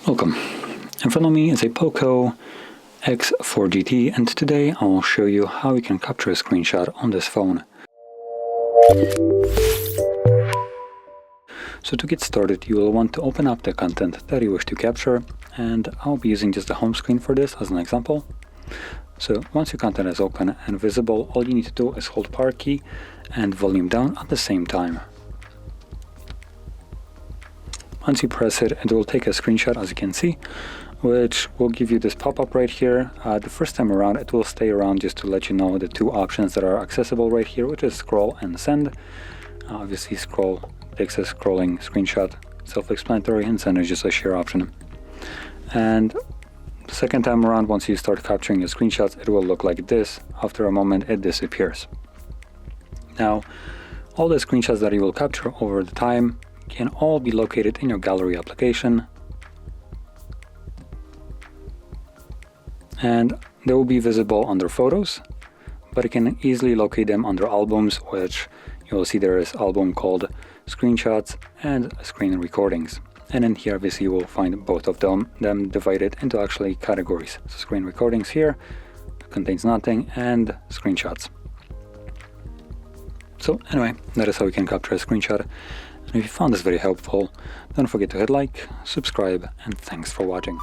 Welcome. In front of me is a POCO X4 GT, and today I will show you how you can capture a screenshot on this phone. So to get started, you will want to open up the content that you wish to capture, and I'll be using just the home screen for this as an example. So once your content is open and visible, all you need to do is hold power key and volume down at the same time. Once you press it, it will take a screenshot, as you can see, which will give you this pop-up right here. The first time around, it will stay around just to let you know the two options that are accessible right here, which is scroll and send. Obviously, scroll takes a scrolling screenshot, self-explanatory, and send is just a share option. And the second time around, once you start capturing your screenshots, it will look like this. After a moment, it disappears. Now, all the screenshots that you will capture over the time can all be located in your gallery application, and they will be visible under photos, but you can easily locate them under albums, which you will see there is album called screenshots and screen recordings. And in here obviously you will find both of them divided into actually categories. So screen recordings here contains nothing, and screenshots. So anyway, that is how you can capture a screenshot. And if you found this very helpful, don't forget to hit like, subscribe, and thanks for watching.